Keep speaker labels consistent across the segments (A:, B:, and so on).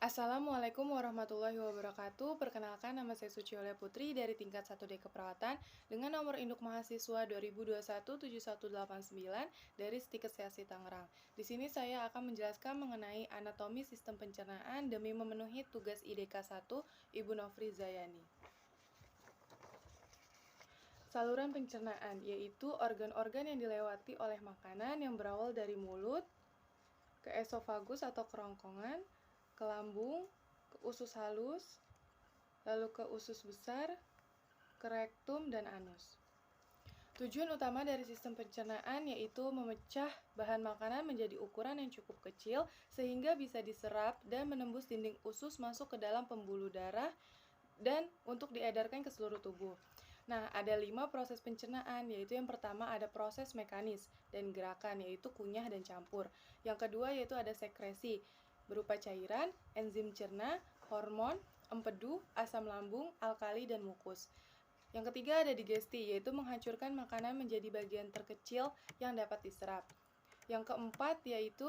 A: Assalamualaikum warahmatullahi wabarakatuh. Perkenalkan, nama saya Suciolia Putri dari tingkat 1D Keperawatan dengan nomor induk mahasiswa 20217189 dari Stikes Tangerang. Di sini saya akan menjelaskan mengenai anatomi sistem pencernaan demi memenuhi tugas IDK 1 Ibu Nofri Zayani. Saluran pencernaan yaitu organ-organ yang dilewati oleh makanan yang berawal dari mulut ke esofagus atau kerongkongan, ke lambung, ke usus halus, lalu ke usus besar, ke rektum, dan anus. Tujuan utama dari sistem pencernaan yaitu memecah bahan makanan menjadi ukuran yang cukup kecil sehingga bisa diserap dan menembus dinding usus masuk ke dalam pembuluh darah dan untuk diedarkan ke seluruh tubuh. Nah, ada 5 proses pencernaan, yaitu yang pertama ada proses mekanis dan gerakan, yaitu kunyah dan campur. Yang kedua yaitu ada sekresi, berupa cairan, enzim cerna, hormon, empedu, asam lambung, alkali, dan mukus. Yang ketiga ada digesti, yaitu menghancurkan makanan menjadi bagian terkecil yang dapat diserap. Yang keempat yaitu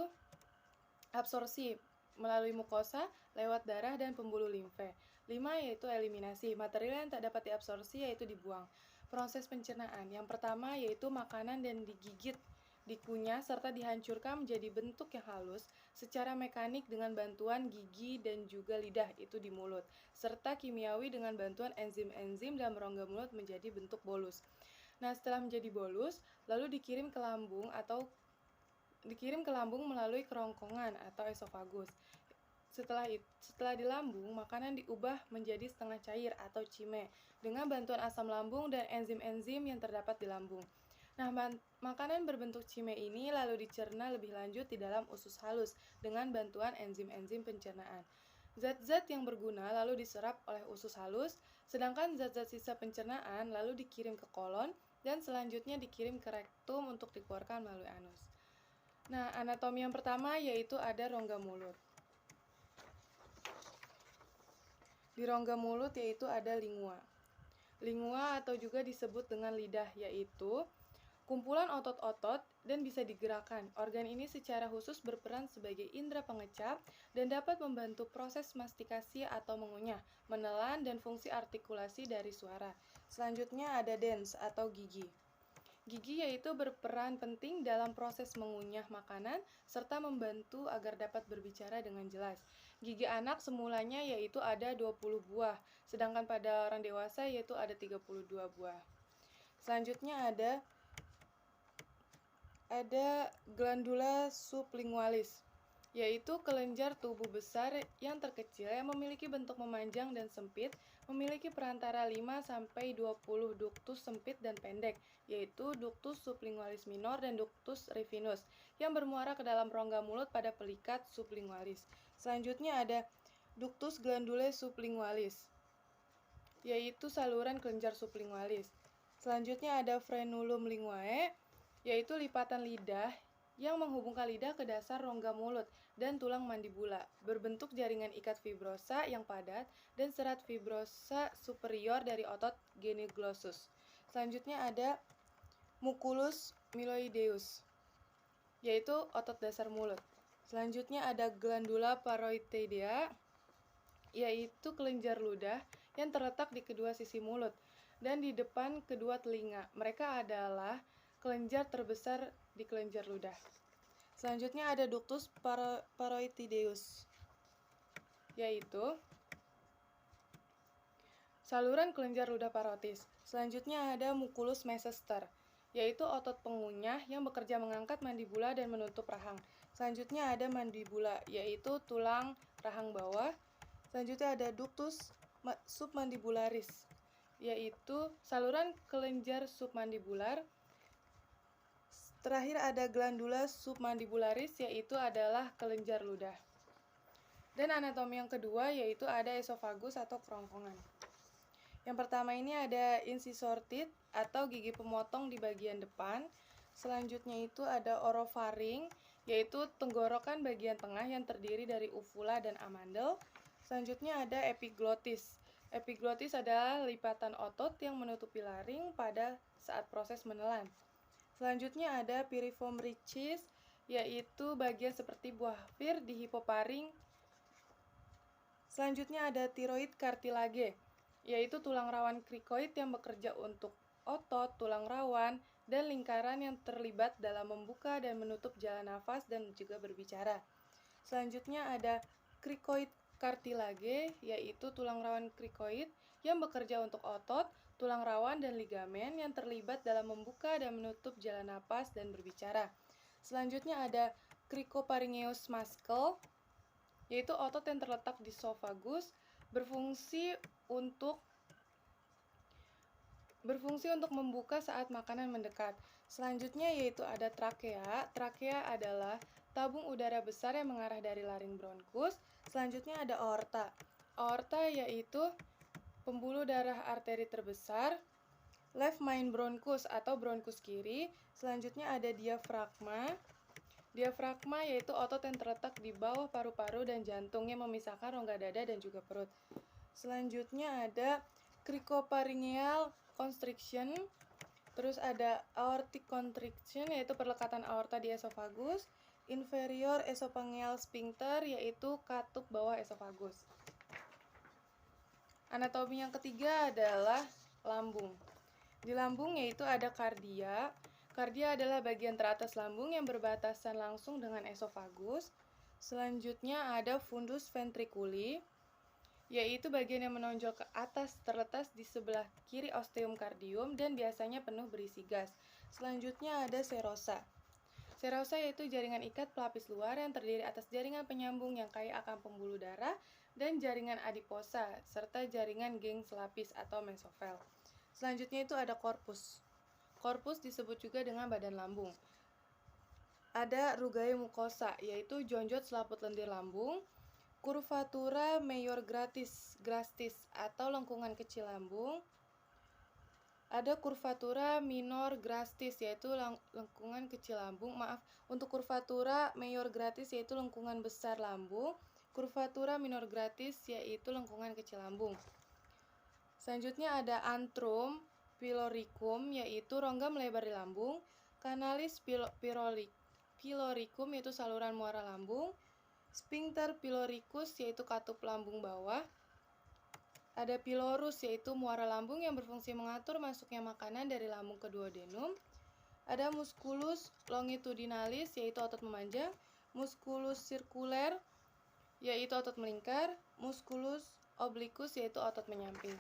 A: absorpsi melalui mukosa, lewat darah, dan pembuluh limfe. 5 yaitu eliminasi, material yang tak dapat diabsorpsi yaitu dibuang. Proses pencernaan, yang pertama yaitu makanan dan digigit, dikunyah, serta dihancurkan menjadi bentuk yang halus secara mekanik dengan bantuan gigi dan juga lidah itu di mulut, serta kimiawi dengan bantuan enzim-enzim dalam rongga mulut menjadi bentuk bolus. Nah, setelah menjadi bolus, lalu dikirim ke lambung melalui kerongkongan atau esofagus. Setelah di lambung, makanan diubah menjadi setengah cair atau cime dengan bantuan asam lambung dan enzim-enzim yang terdapat di lambung. Nah, makanan berbentuk cime ini lalu dicerna lebih lanjut di dalam usus halus dengan bantuan enzim-enzim pencernaan. Zat-zat yang berguna lalu diserap oleh usus halus, sedangkan zat-zat sisa pencernaan lalu dikirim ke kolon dan selanjutnya dikirim ke rektum untuk dikeluarkan melalui anus. Nah, anatomi yang pertama yaitu ada rongga mulut. Di rongga mulut yaitu ada lingua. Lingua atau juga disebut dengan lidah yaitu kumpulan otot-otot dan bisa digerakkan. Organ ini secara khusus berperan sebagai indera pengecap dan dapat membantu proses mastikasi atau mengunyah, menelan, dan fungsi artikulasi dari suara. Selanjutnya ada dens atau gigi. Gigi yaitu berperan penting dalam proses mengunyah makanan serta membantu agar dapat berbicara dengan jelas. Gigi anak semulanya yaitu ada 20 buah, sedangkan pada orang dewasa yaitu ada 32 buah. Selanjutnya ada glandula sublingualis, yaitu kelenjar tubuh besar yang terkecil yang memiliki bentuk memanjang dan sempit, memiliki perantara 5-20 duktus sempit dan pendek, yaitu ductus sublingualis minor dan ductus rifinus, yang bermuara ke dalam rongga mulut pada pelikat sublingualis. Selanjutnya ada ductus glandulae sublingualis, yaitu saluran kelenjar sublingualis. Selanjutnya ada frenulum linguae, yaitu lipatan lidah yang menghubungkan lidah ke dasar rongga mulut dan tulang mandibula, berbentuk jaringan ikat fibrosa yang padat dan serat fibrosa superior dari otot genioglossus. Selanjutnya ada muculus myloideus, yaitu otot dasar mulut. Selanjutnya ada glandula paroidea, yaitu kelenjar ludah yang terletak di kedua sisi mulut dan di depan kedua telinga. Mereka adalah kelenjar terbesar di kelenjar ludah. Selanjutnya ada ductus paroideus, yaitu saluran kelenjar ludah parotis. Selanjutnya ada muculus mesester, yaitu otot pengunyah yang bekerja mengangkat mandibula dan menutup rahang. Selanjutnya ada mandibula, yaitu tulang rahang bawah. Selanjutnya ada ductus submandibularis, yaitu saluran kelenjar submandibular. Terakhir ada glandula submandibularis, yaitu adalah kelenjar ludah. Dan anatomi yang kedua yaitu ada esofagus atau kerongkongan. Yang pertama ini ada incisor teeth atau gigi pemotong di bagian depan. Selanjutnya itu ada orofaring, yaitu tenggorokan bagian tengah yang terdiri dari uvula dan amandel. Selanjutnya ada epiglottis. Epiglottis adalah lipatan otot yang menutupi laring pada saat proses menelan. Selanjutnya ada piriform ricis, yaitu bagian seperti buah pir di hipoparing Selanjutnya ada tiroid cartilage, yaitu tulang rawan krikoid yang bekerja untuk otot, tulang rawan, dan lingkaran yang terlibat dalam membuka dan menutup jalan nafas dan juga berbicara. Selanjutnya ada krikoid cartilage, yaitu tulang rawan krikoid yang bekerja untuk otot, tulang rawan, dan ligamen yang terlibat dalam membuka dan menutup jalan napas dan berbicara. Selanjutnya ada cricopharyngeus muscle, yaitu otot yang terletak di esophagus, berfungsi untuk membuka saat makanan mendekat. Selanjutnya yaitu ada trakea. Trakea adalah tabung udara besar yang mengarah dari laring bronkus. Selanjutnya ada aorta. Aorta yaitu pembuluh darah arteri terbesar. Left main bronchus atau bronkus kiri. Selanjutnya ada diafragma. Diafragma yaitu otot yang terletak di bawah paru-paru dan jantung yang memisahkan rongga dada dan juga perut. Selanjutnya ada cricopharyngeal constriction. Terus ada aortic constriction, yaitu perlekatan aorta di esophagus. Inferior esophageal sphincter, yaitu katup bawah esophagus. Anatomi yang ketiga adalah lambung. Di lambung yaitu ada kardia. Kardia adalah bagian teratas lambung yang berbatasan langsung dengan esophagus. Selanjutnya ada fundus ventriculi, yaitu bagian yang menonjol ke atas terletak di sebelah kiri osteum cardium dan biasanya penuh berisi gas. Selanjutnya ada serosa. Serosa yaitu jaringan ikat pelapis luar yang terdiri atas jaringan penyambung yang kaya akan pembuluh darah dan jaringan adiposa serta jaringan geng selapis atau mesofel. Selanjutnya itu ada korpus. Korpus disebut juga dengan badan lambung. Ada rugae mucosa, yaitu jonjot selaput lendir lambung. Curvatura major grastis atau lengkungan kecil lambung. Ada curvatura minor grastis, yaitu lengkungan kecil lambung. Untuk curvatura major grastis yaitu lengkungan besar lambung. Curvatura minor grastis yaitu lengkungan kecil lambung. Selanjutnya ada antrum pyloricum, yaitu rongga melebar di lambung. Canalis pyloricum yaitu saluran muara lambung. Sphincter pyloricus yaitu katup lambung bawah. Ada pylorus yaitu muara lambung yang berfungsi mengatur masuknya makanan dari lambung ke duodenum. Ada musculus longitudinalis yaitu otot memanjang. Musculus circular yaitu otot melingkar. Musculus obliquus yaitu otot menyamping.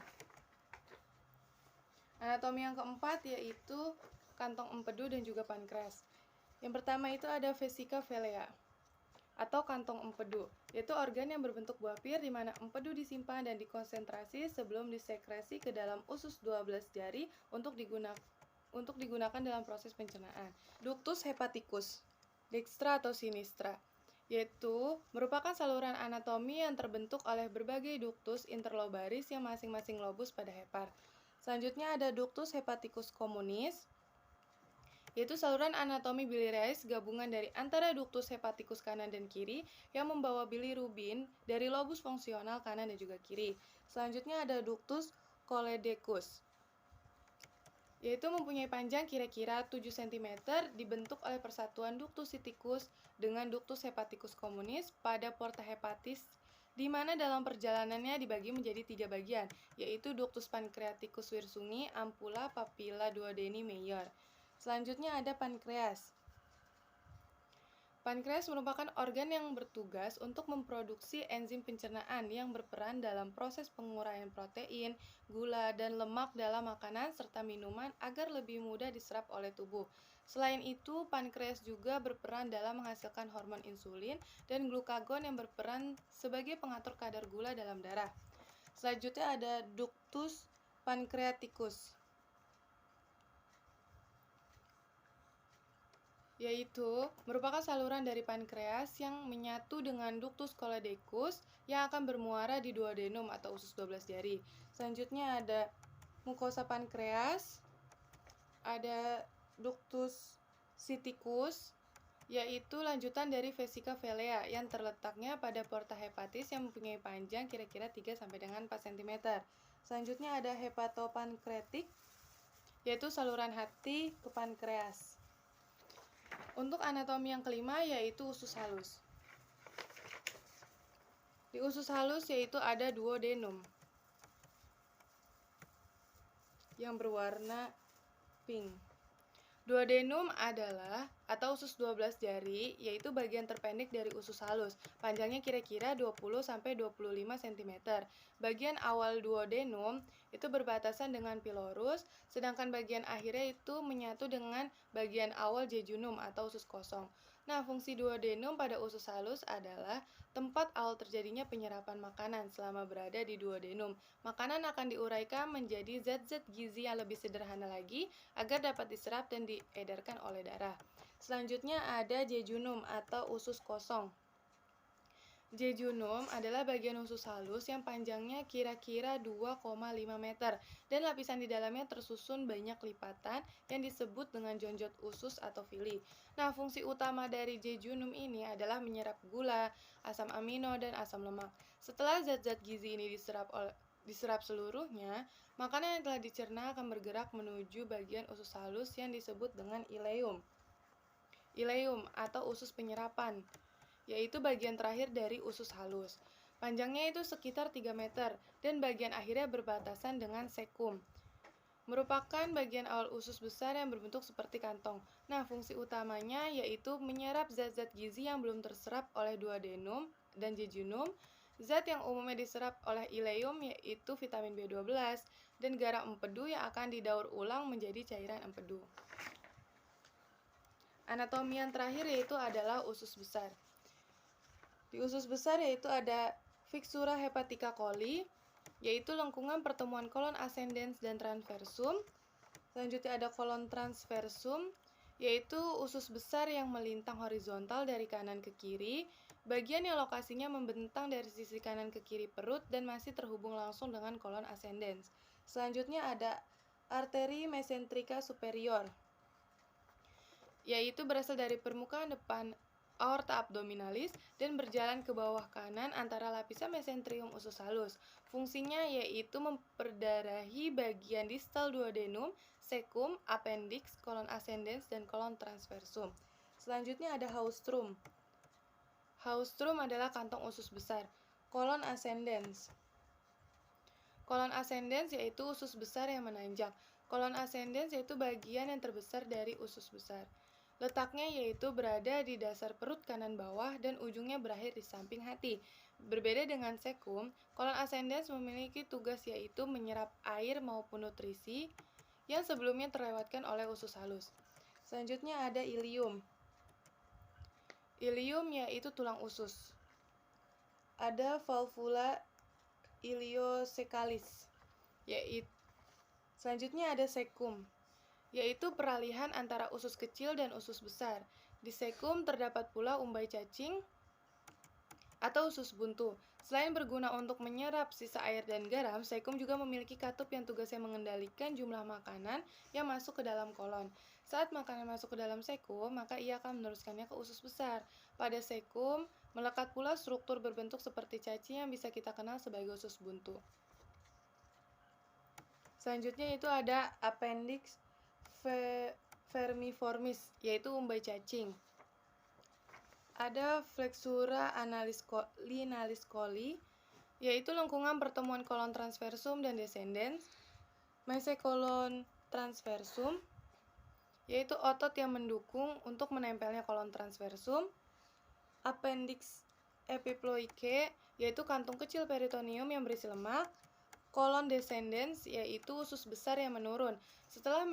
A: Anatomi yang keempat yaitu kantong empedu dan juga pankreas. Yang pertama itu ada vesica velea atau kantong empedu, yaitu organ yang berbentuk buah pir di mana empedu disimpan dan dikonsentrasi sebelum disekresi ke dalam usus 12 jari untuk digunakan dalam proses pencernaan. Ductus hepaticus, dextra atau sinistra, yaitu merupakan saluran anatomi yang terbentuk oleh berbagai ductus interlobaris yang masing-masing lobus pada hepar. Selanjutnya ada ductus hepaticus communis, yaitu saluran anatomi biliaris gabungan dari antara ductus hepaticus kanan dan kiri yang membawa bilirubin dari lobus fungsional kanan dan juga kiri. Selanjutnya ada ductus choledicus, yaitu mempunyai panjang kira-kira 7 cm, dibentuk oleh persatuan ductus cysticus dengan ductus hepaticus communis pada porta hepatis, di mana dalam perjalanannya dibagi menjadi 3 bagian, yaitu ductus pancreaticus wirsunghi, ampulla, papilla duodeni major. Selanjutnya ada pankreas. Pankreas merupakan organ yang bertugas untuk memproduksi enzim pencernaan yang berperan dalam proses penguraian protein, gula, dan lemak dalam makanan serta minuman agar lebih mudah diserap oleh tubuh. Selain itu, pankreas juga berperan dalam menghasilkan hormon insulin dan glukagon yang berperan sebagai pengatur kadar gula dalam darah. Selanjutnya ada ductus pancreaticus, yaitu merupakan saluran dari pankreas yang menyatu dengan ductus choledicus yang akan bermuara di duodenum atau usus 12 jari. Selanjutnya ada mukosa pankreas, ada ductus cysticus, yaitu lanjutan dari vesica velea yang terletaknya pada porta hepatis yang mempunyai panjang kira-kira 3 sampai dengan 4 cm. Selanjutnya ada hepatopankreatik, yaitu saluran hati ke pankreas. Untuk anatomi yang kelima yaitu usus halus. Di usus halus yaitu ada duodenum yang berwarna pink. Duodenum adalah atau usus 12 jari, yaitu bagian terpendek dari usus halus. Panjangnya kira-kira 20-25 cm. Bagian awal duodenum itu berbatasan dengan pilorus, sedangkan bagian akhirnya itu menyatu dengan bagian awal jejunum atau usus kosong. Nah, fungsi duodenum pada usus halus adalah tempat awal terjadinya penyerapan makanan selama berada di duodenum. Makanan akan diuraikan menjadi zat-zat gizi yang lebih sederhana lagi agar dapat diserap dan diedarkan oleh darah. Selanjutnya ada jejunum atau usus kosong. Jejunum adalah bagian usus halus yang panjangnya kira-kira 2,5 meter dan lapisan di dalamnya tersusun banyak lipatan yang disebut dengan jonjot usus atau villi. Nah, fungsi utama dari jejunum ini adalah menyerap gula, asam amino, dan asam lemak. Setelah zat-zat gizi ini diserap seluruhnya, makanan yang telah dicerna akan bergerak menuju bagian usus halus yang disebut dengan ileum. Ileum atau usus penyerapan, yaitu bagian terakhir dari usus halus. Panjangnya itu sekitar 3 meter dan bagian akhirnya berbatasan dengan sekum. Merupakan bagian awal usus besar yang berbentuk seperti kantong. Nah, fungsi utamanya yaitu menyerap zat-zat gizi yang belum terserap oleh duodenum dan jejunum. Zat yang umumnya diserap oleh ileum yaitu vitamin B12 dan garam empedu yang akan didaur ulang menjadi cairan empedu. Anatomi yang terakhir yaitu adalah usus besar. Di usus besar yaitu ada fixura hepatica coli, yaitu lengkungan pertemuan kolon ascendens dan transversum. Selanjutnya ada kolon transversum, yaitu usus besar yang melintang horizontal dari kanan ke kiri, bagian yang lokasinya membentang dari sisi kanan ke kiri perut dan masih terhubung langsung dengan kolon ascendens. Selanjutnya ada arteri mesentrika superior, yaitu berasal dari permukaan depan aorta abdominalis dan berjalan ke bawah kanan antara lapisan mesenterium usus halus. Fungsinya yaitu memperdarahi bagian distal duodenum, sekum, appendix, kolon ascendens, dan kolon transversum. Selanjutnya ada haustrum. Haustrum adalah kantong usus besar. Kolon ascendens. Kolon ascendens yaitu usus besar yang menanjak. Kolon ascendens yaitu bagian yang terbesar dari usus besar. Letaknya yaitu berada di dasar perut kanan bawah dan ujungnya berakhir di samping hati. Berbeda dengan sekum, kolon ascendens memiliki tugas yaitu menyerap air maupun nutrisi yang sebelumnya terlewatkan oleh usus halus. Selanjutnya ada ilium. Ilium yaitu tulang usus. Ada valvula iliocecalis. Selanjutnya ada sekum, yaitu peralihan antara usus kecil dan usus besar. Di sekum terdapat pula umbai cacing atau usus buntu. Selain berguna untuk menyerap sisa air dan garam, sekum juga memiliki katup yang tugasnya mengendalikan jumlah makanan yang masuk ke dalam kolon. Saat makanan masuk ke dalam sekum, maka ia akan meneruskannya ke usus besar. Pada sekum, melekat pula struktur berbentuk seperti cacing yang bisa kita kenal sebagai usus buntu. Selanjutnya itu ada appendix vermiformis, yaitu umbai cacing. Ada flexura linalis coli, yaitu lengkungan pertemuan kolon transversum dan descendens. Mesekolon transversum, yaitu otot yang mendukung untuk menempelnya kolon transversum. Appendix epiploike, yaitu kantung kecil peritoneum yang berisi lemak. Kolon descendens yaitu usus besar yang menurun. Setelah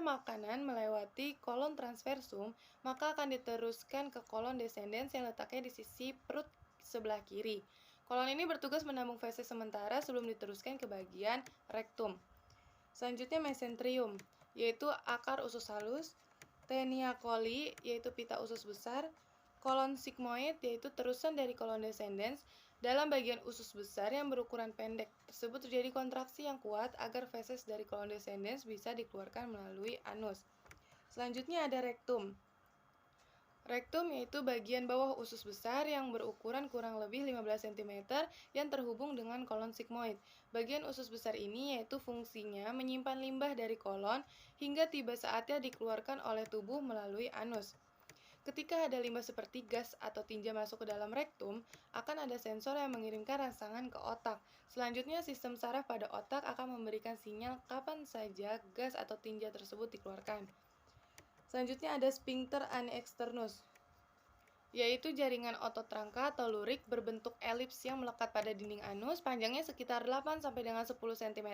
A: makanan melewati kolon transversum, maka akan diteruskan ke kolon descendens yang letaknya di sisi perut sebelah kiri. Kolon ini bertugas menambung feses sementara sebelum diteruskan ke bagian rektum. Selanjutnya mesenterium, yaitu akar usus halus. Taenia coli, yaitu pita usus besar. Kolon sigmoid, yaitu terusan dari kolon descendens. Dalam bagian usus besar yang berukuran pendek tersebut terjadi kontraksi yang kuat agar feses dari kolon descendens bisa dikeluarkan melalui anus. Selanjutnya ada rektum. Rektum yaitu bagian bawah usus besar yang berukuran kurang lebih 15 cm yang terhubung dengan kolon sigmoid. Bagian usus besar ini yaitu fungsinya menyimpan limbah dari kolon hingga tiba saatnya dikeluarkan oleh tubuh melalui anus. Ketika ada limbah seperti gas atau tinja masuk ke dalam rektum, akan ada sensor yang mengirimkan rangsangan ke otak. Selanjutnya, sistem saraf pada otak akan memberikan sinyal kapan saja gas atau tinja tersebut dikeluarkan. Selanjutnya ada sphincter anexternus, yaitu jaringan otot rangka atau lurik berbentuk elips yang melekat pada dinding anus, panjangnya sekitar 8 sampai dengan 10 cm.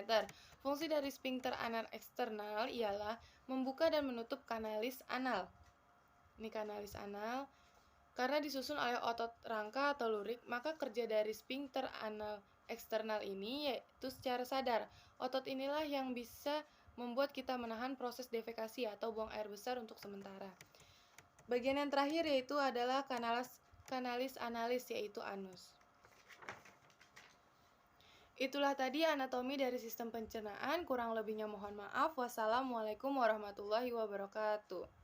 A: Fungsi dari sphincter anal eksternal ialah membuka dan menutup kanalis anal. Ini kanalis anal. Karena disusun oleh otot rangka atau lurik, maka kerja dari sphincter anal eksternal ini yaitu secara sadar. Otot inilah yang bisa membuat kita menahan proses defekasi atau buang air besar untuk sementara. Bagian yang terakhir yaitu adalah kanalis analis, yaitu anus. Itulah tadi anatomi dari sistem pencernaan. Kurang lebihnya mohon maaf. Wassalamualaikum warahmatullahi wabarakatuh.